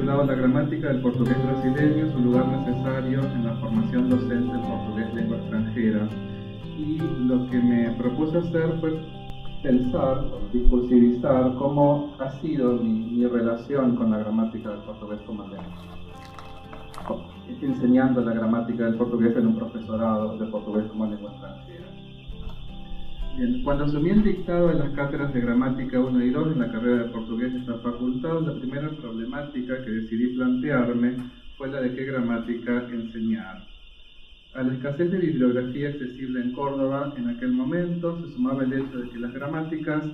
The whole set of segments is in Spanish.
titulado La gramática del portugués brasileño, su lugar necesario en la formación docente del portugués lengua extranjera. Y lo que me propuse hacer fue pensar, discursivizar cómo ha sido mi relación con la gramática del portugués como lengua, enseñando la gramática del portugués en un profesorado de portugués como lengua extranjera. Bien, cuando asumí el dictado de las cátedras de gramática 1 y 2 en la carrera de portugués de esta facultad, la primera problemática que decidí plantearme fue la de qué gramática enseñar. A la escasez de bibliografía accesible en Córdoba en aquel momento se sumaba el hecho de que las gramáticas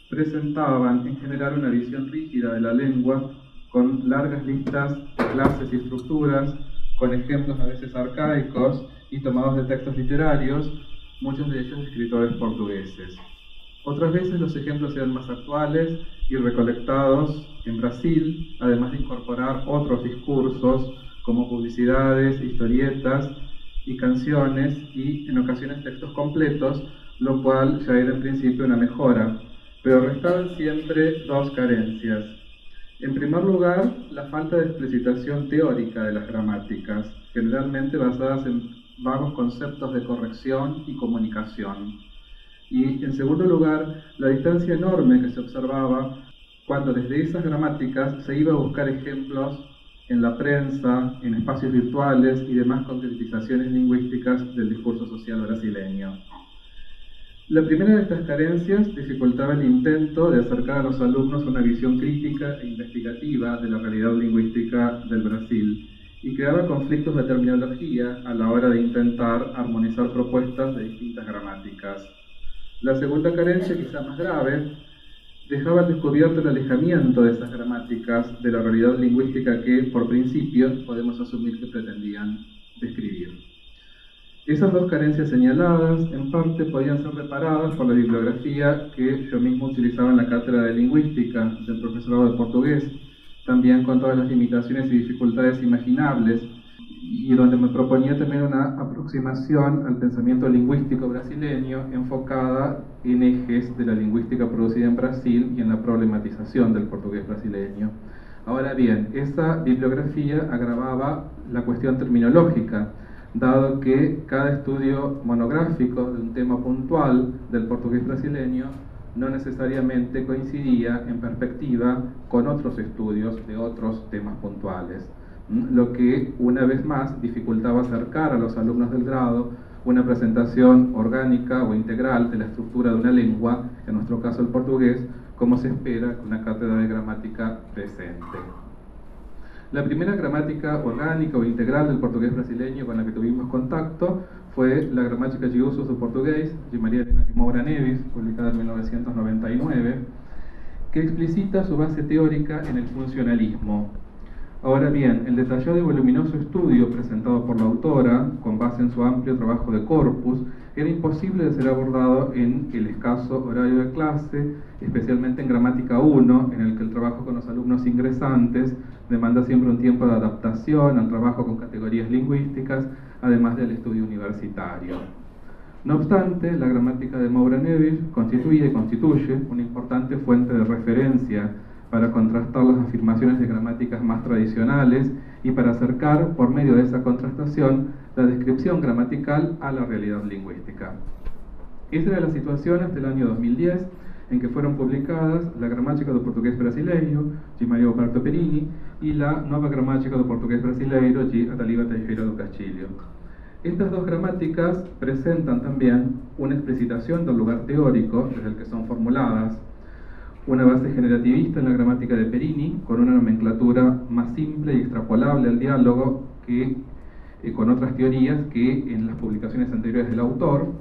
presentaban en general una visión rígida de la lengua, con largas listas de clases y estructuras, con ejemplos a veces arcaicos y tomados de textos literarios, muchos de ellos de escritores portugueses. Otras veces los ejemplos eran más actuales y recolectados en Brasil, además de incorporar otros discursos como publicidades, historietas y canciones y en ocasiones textos completos, lo cual ya era en principio una mejora, pero restaban siempre dos carencias. En primer lugar, la falta de explicitación teórica de las gramáticas, generalmente basadas en vagos conceptos de corrección y comunicación. Y en segundo lugar, la distancia enorme que se observaba cuando desde esas gramáticas se iba a buscar ejemplos en la prensa, en espacios virtuales y demás concretizaciones lingüísticas del discurso social brasileño. La primera de estas carencias dificultaba el intento de acercar a los alumnos una visión crítica e investigativa de la realidad lingüística del Brasil y creaba conflictos de terminología a la hora de intentar armonizar propuestas de distintas gramáticas. La segunda carencia, quizá más grave, dejaba al descubierto el alejamiento de esas gramáticas de la realidad lingüística que, por principio, podemos asumir que pretendían describir. Esas dos carencias señaladas, en parte, podían ser reparadas por la bibliografía que yo mismo utilizaba en la cátedra de lingüística del profesorado de portugués, también con todas las limitaciones y dificultades imaginables, y donde me proponía también una aproximación al pensamiento lingüístico brasileño enfocada en ejes de la lingüística producida en Brasil y en la problematización del portugués brasileño. Ahora bien, esa bibliografía agravaba la cuestión terminológica, dado que cada estudio monográfico de un tema puntual del portugués brasileño no necesariamente coincidía en perspectiva con otros estudios de otros temas puntuales, lo que una vez más dificultaba acercar a los alumnos del grado una presentación orgánica o integral de la estructura de una lengua, en nuestro caso el portugués, como se espera con una cátedra de gramática presente. La primera gramática orgánica o integral del portugués brasileño con la que tuvimos contacto fue la Gramática de Usos do Português, de María Helena de Moura Neves, publicada en 1999, que explicita su base teórica en el funcionalismo. Ahora bien, el detallado y voluminoso estudio presentado por la autora, con base en su amplio trabajo de corpus, era imposible de ser abordado en el escaso horario de clase, especialmente en Gramática 1, en el que el trabajo con los alumnos ingresantes demanda siempre un tiempo de adaptación al trabajo con categorías lingüísticas, además del estudio universitario. No obstante, la gramática de Moura Neves constituye y constituye una importante fuente de referencia para contrastar las afirmaciones de gramáticas más tradicionales y para acercar, por medio de esa contrastación, la descripción gramatical a la realidad lingüística. Esa era la situación hasta el año 2010, en que fueron publicadas la Gramática do Português Brasileiro, de Maria Roberto Perini, y la Nova Gramática do Português Brasileiro, de Ataliba Teixeira do Castilho. Estas dos gramáticas presentan también una explicitación del lugar teórico desde el que son formuladas, una base generativista en la gramática de Perini, con una nomenclatura más simple y extrapolable al diálogo que con otras teorías que en las publicaciones anteriores del autor,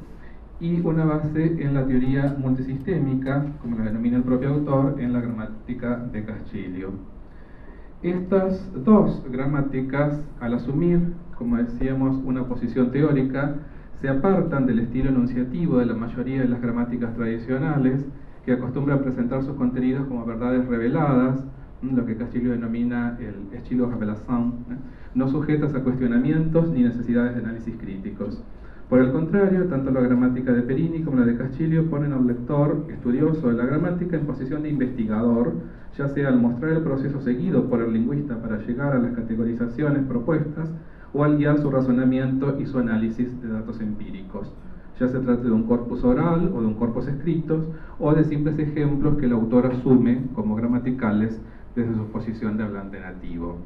y una base en la teoría multisistémica, como la denomina el propio autor, en la gramática de Castilho. Estas dos gramáticas, al asumir, como decíamos, una posición teórica, se apartan del estilo enunciativo de la mayoría de las gramáticas tradicionales, que acostumbra a presentar sus contenidos como verdades reveladas, lo que Castilho denomina el estilo revelação, no sujetas a cuestionamientos ni necesidades de análisis críticos. Por el contrario, tanto la gramática de Perini como la de Castillo ponen al lector estudioso de la gramática en posición de investigador, ya sea al mostrar el proceso seguido por el lingüista para llegar a las categorizaciones propuestas o al guiar su razonamiento y su análisis de datos empíricos, ya se trate de un corpus oral o de un corpus escritos o de simples ejemplos que el autor asume como gramaticales desde su posición de hablante nativo.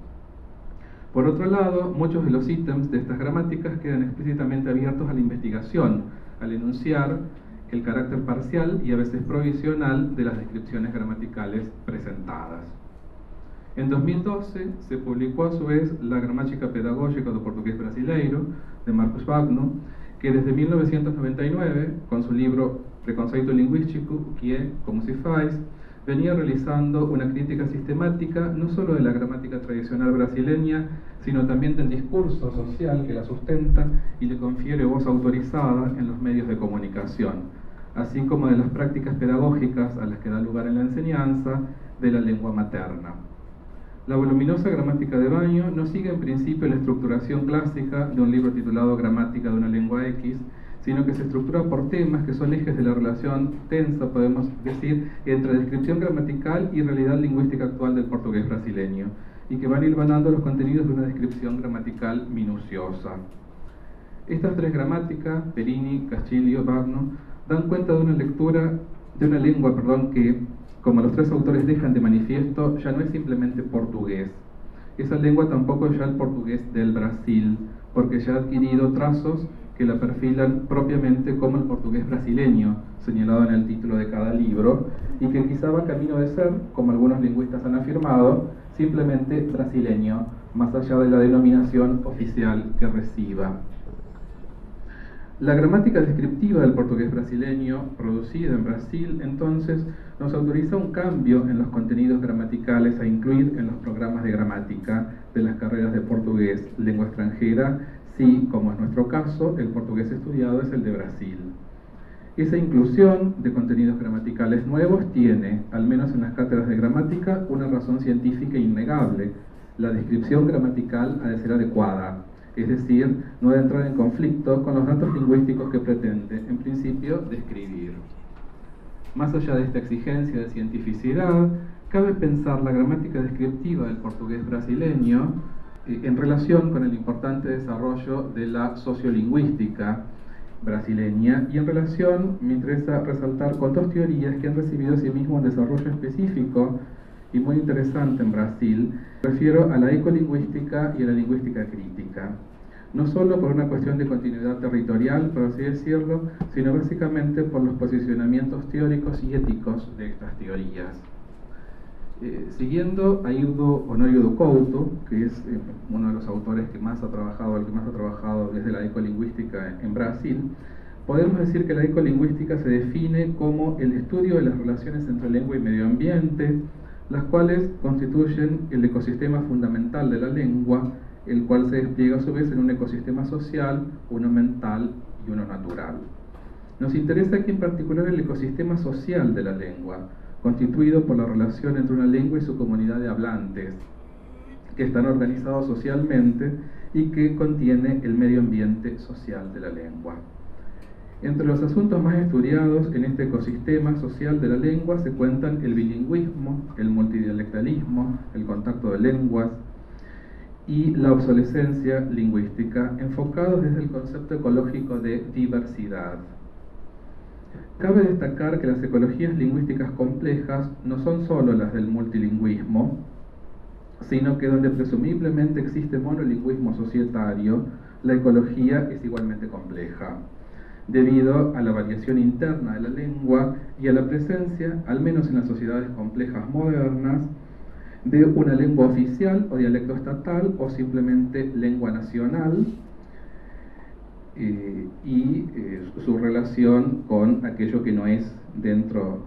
Por otro lado, muchos de los ítems de estas gramáticas quedan explícitamente abiertos a la investigación, al enunciar el carácter parcial y a veces provisional de las descripciones gramaticales presentadas. En 2012 se publicó a su vez la Gramática Pedagógica do Portugués Brasileiro, de Marcos Wagner, que desde 1999, con su libro Preconceito Linguístico, que é Como se faz, venía realizando una crítica sistemática no solo de la gramática tradicional brasileña, sino también del discurso social que la sustenta y le confiere voz autorizada en los medios de comunicación, así como de las prácticas pedagógicas a las que da lugar en la enseñanza de la lengua materna. La voluminosa gramática de Baño no sigue en principio la estructuración clásica de un libro titulado Gramática de una lengua X, sino que se estructura por temas que son ejes de la relación tensa, podemos decir, entre descripción gramatical y realidad lingüística actual del portugués brasileño, y que van hilvanando los contenidos de una descripción gramatical minuciosa. Estas tres gramáticas, Perini, Castillo, Wagner, dan cuenta de una lengua que, como los tres autores dejan de manifiesto, ya no es simplemente portugués. Esa lengua tampoco es ya el portugués del Brasil, porque ya ha adquirido trazos que la perfilan propiamente como el portugués brasileño, señalado en el título de cada libro, y que quizá va camino de ser, como algunos lingüistas han afirmado, simplemente brasileño, más allá de la denominación oficial que reciba. La gramática descriptiva del portugués brasileño, producida en Brasil, entonces, nos autoriza un cambio en los contenidos gramaticales a incluir en los programas de gramática de las carreras de portugués, lengua extranjera, si, como es nuestro caso, el portugués estudiado es el de Brasil. Esa inclusión de contenidos gramaticales nuevos tiene, al menos en las cátedras de gramática, una razón científica innegable. La descripción gramatical ha de ser adecuada, es decir, no ha de entrar en conflicto con los datos lingüísticos que pretende, en principio, describir. Más allá de esta exigencia de cientificidad, cabe pensar la gramática descriptiva del portugués brasileño en relación con el importante desarrollo de la sociolingüística brasileña y en relación, me interesa resaltar, con dos teorías que han recibido asimismo un desarrollo específico y muy interesante en Brasil. Me refiero a la ecolingüística y a la lingüística crítica, no solo por una cuestión de continuidad territorial, por así decirlo, sino básicamente por los posicionamientos teóricos y éticos de estas teorías. Siguiendo a Ildo Honório Couto, que es uno de los autores que más ha trabajado, el que más ha trabajado desde la ecolingüística en Brasil, podemos decir que la ecolingüística se define como el estudio de las relaciones entre lengua y medio ambiente, las cuales constituyen el ecosistema fundamental de la lengua, el cual se despliega a su vez en un ecosistema social, uno mental y uno natural. Nos interesa aquí en particular el ecosistema social de la lengua, constituido por la relación entre una lengua y su comunidad de hablantes, que están organizados socialmente y que contiene el medio ambiente social de la lengua. Entre los asuntos más estudiados en este ecosistema social de la lengua se cuentan el bilingüismo, el multidialectalismo, el contacto de lenguas y la obsolescencia lingüística, enfocados desde el concepto ecológico de diversidad. Cabe destacar que las ecologías lingüísticas complejas no son solo las del multilingüismo, sino que donde presumiblemente existe monolingüismo societario, la ecología es igualmente compleja, debido a la variación interna de la lengua y a la presencia, al menos en las sociedades complejas modernas, de una lengua oficial o dialecto estatal o simplemente lengua nacional, y su relación con aquello que no es dentro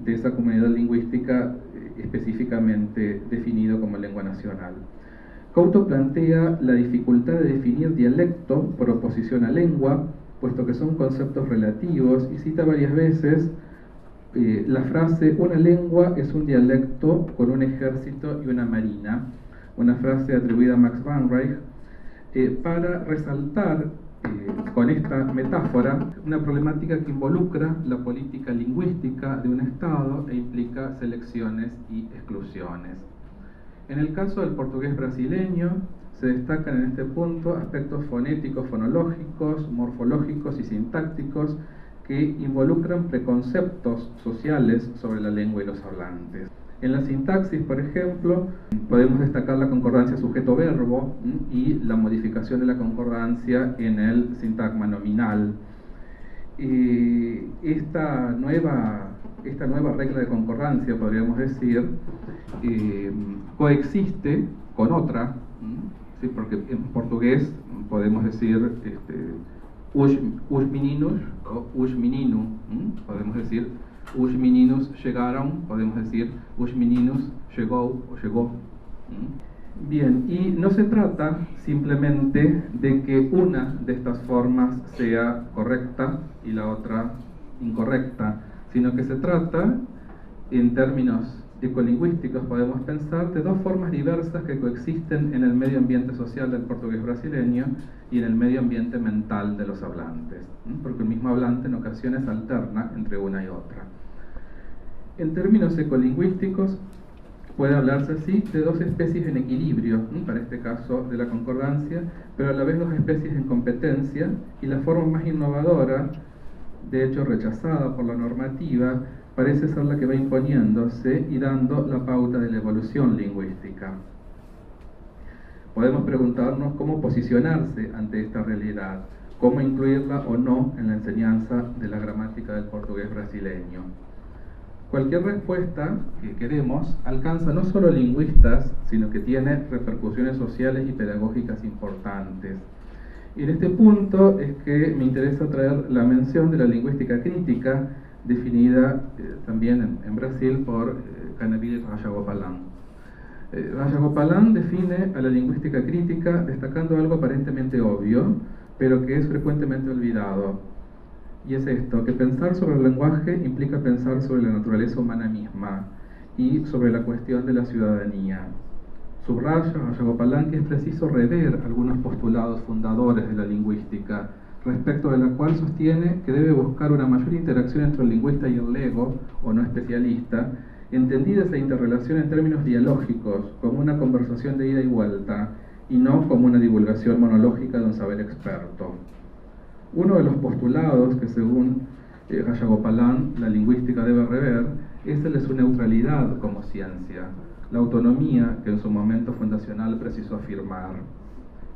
de esa comunidad lingüística específicamente definido como lengua nacional. Couto plantea la dificultad de definir dialecto por oposición a lengua, puesto que son conceptos relativos, y cita varias veces la frase "una lengua es un dialecto con un ejército y una marina", una frase atribuida a Max van Rijk, para resaltar con esta metáfora, una problemática que involucra la política lingüística de un Estado e implica selecciones y exclusiones. En el caso del portugués brasileño, se destacan en este punto aspectos fonéticos, fonológicos, morfológicos y sintácticos que involucran preconceptos sociales sobre la lengua y los hablantes. En la sintaxis, por ejemplo, podemos destacar la concordancia sujeto-verbo y la modificación de la concordancia en el sintagma nominal. Esta nueva regla de concordancia, podríamos decir, coexiste con otra, ¿sí? Porque en portugués podemos decir os meninos o os menino, podemos decir os meninos llegaron, podemos decir os meninos llegó o llegó. Bien, y no se trata simplemente de que una de estas formas sea correcta y la otra incorrecta, sino que se trata, en términos ecolingüísticos, podemos pensar de dos formas diversas que coexisten en el medio ambiente social del portugués brasileño y en el medio ambiente mental de los hablantes, porque el mismo hablante en ocasiones alterna entre una y otra. En términos ecolingüísticos, puede hablarse así de dos especies en equilibrio, para este caso de la concordancia, pero a la vez dos especies en competencia, y la forma más innovadora, de hecho rechazada por la normativa, parece ser la que va imponiéndose y dando la pauta de la evolución lingüística. Podemos preguntarnos cómo posicionarse ante esta realidad, cómo incluirla o no en la enseñanza de la gramática del portugués brasileño. Cualquier respuesta que queremos alcanza no solo lingüistas, sino que tiene repercusiones sociales y pedagógicas importantes. Y en este punto es que me interesa traer la mención de la lingüística crítica, definida también en Brasil por Canaville Rajagopalan. Rajagopalan define a la lingüística crítica destacando algo aparentemente obvio, pero que es frecuentemente olvidado. Y es esto, que pensar sobre el lenguaje implica pensar sobre la naturaleza humana misma y sobre la cuestión de la ciudadanía. Subraya Rajagopalan que es preciso rever algunos postulados fundadores de la lingüística, respecto de la cual sostiene que debe buscar una mayor interacción entre el lingüista y el lego, o no especialista, entendida esa interrelación en términos dialógicos, como una conversación de ida y vuelta, y no como una divulgación monológica de un saber experto. Uno de los postulados que, según Rajagopalan, la lingüística debe rever es el de su neutralidad como ciencia, la autonomía que en su momento fundacional precisó afirmar.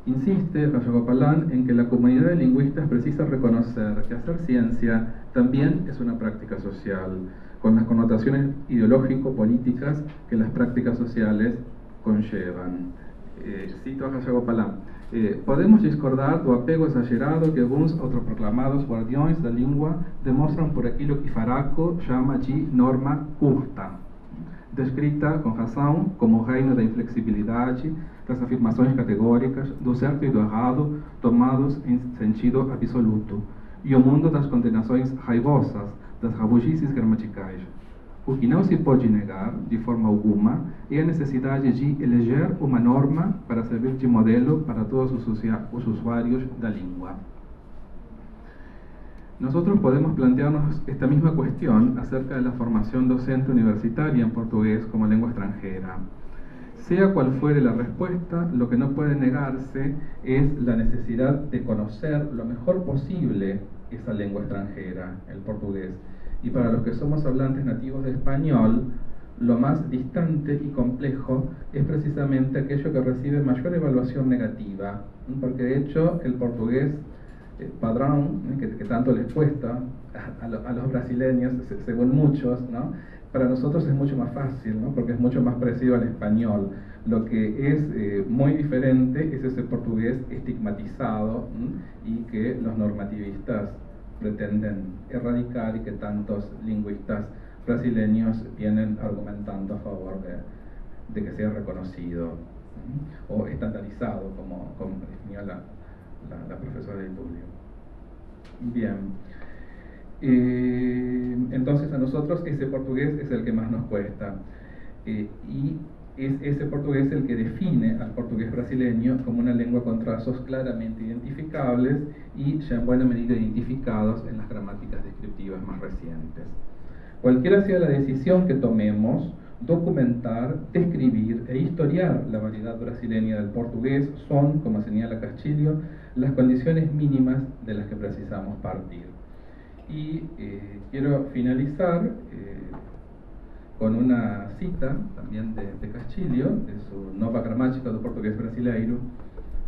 Insiste Rajagopalan en que la comunidad de lingüistas precisa reconocer que hacer ciencia también es una práctica social, con las connotaciones ideológico-políticas que las prácticas sociales conllevan. Cito a Rajagopalan. Podemos discordar do apego exagerado que alguns autoproclamados guardiões da língua demonstram por aquilo que Faraco chama de norma curta, descrita com razão como o reino da inflexibilidade, das afirmações categóricas, do certo e do errado tomados em sentido absoluto, e o mundo das condenações raivosas, das rabugices gramaticais. O que não se pode negar, de forma alguma, é a necessidade de eleger uma norma para servir de modelo para todos os usuários da língua. Nosotros podemos plantearnos esta misma cuestión acerca de la formación docente universitaria en portugués como lengua extranjera. Sea cual fuere la respuesta, lo que no puede negarse es la necesidad de conocer lo mejor posible esa lengua extranjera, el portugués. Y para los que somos hablantes nativos de español, lo más distante y complejo es precisamente aquello que recibe mayor evaluación negativa, porque de hecho el portugués padrón, que tanto les cuesta a los brasileños, según muchos, ¿no? Para nosotros es mucho más fácil, ¿no? Porque es mucho más parecido al español. Lo que es muy diferente es ese portugués estigmatizado, y que los normativistas pretenden erradicar y que tantos lingüistas brasileños vienen argumentando a favor de que sea reconocido, o estandarizado, como definía la profesora de Tulio. Bien, entonces a nosotros ese portugués es el que más nos cuesta, y es ese portugués el que define al portugués brasileño como una lengua con trazos claramente identificables y ya en buena medida identificados en las gramáticas descriptivas más recientes. Cualquiera sea la decisión que tomemos, documentar, describir e historiar la variedad brasileña del portugués son, como señala Castilho, las condiciones mínimas de las que precisamos partir. Y quiero finalizar con una cita también de Castilho, de su Nova Gramática do Português Brasileiro,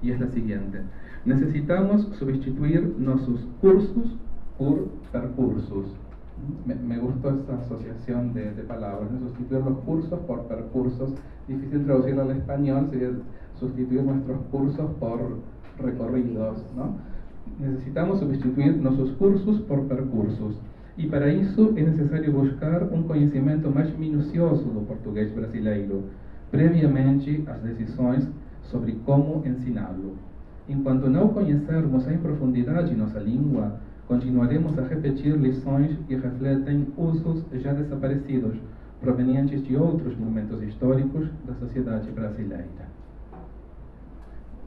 y es la siguiente: necesitamos sustituir nuestros cursos por percursos. Me gustó esa asociación de palabras, ¿no? Sustituir los cursos por percursos. Difícil traducirlo al español, sería sustituir nuestros cursos por recorridos, ¿no? Necesitamos sustituir nuestros cursos por percursos. E para isso é necessário buscar um conhecimento mais minucioso do português brasileiro, previamente às decisões sobre como ensiná-lo. Enquanto não conhecermos em profundidade nossa língua, continuaremos a repetir lições que refletem usos já desaparecidos, provenientes de outros momentos históricos da sociedade brasileira.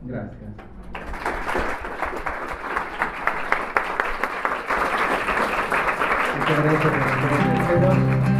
Gracias. Muchas gracias, profesor Terceros.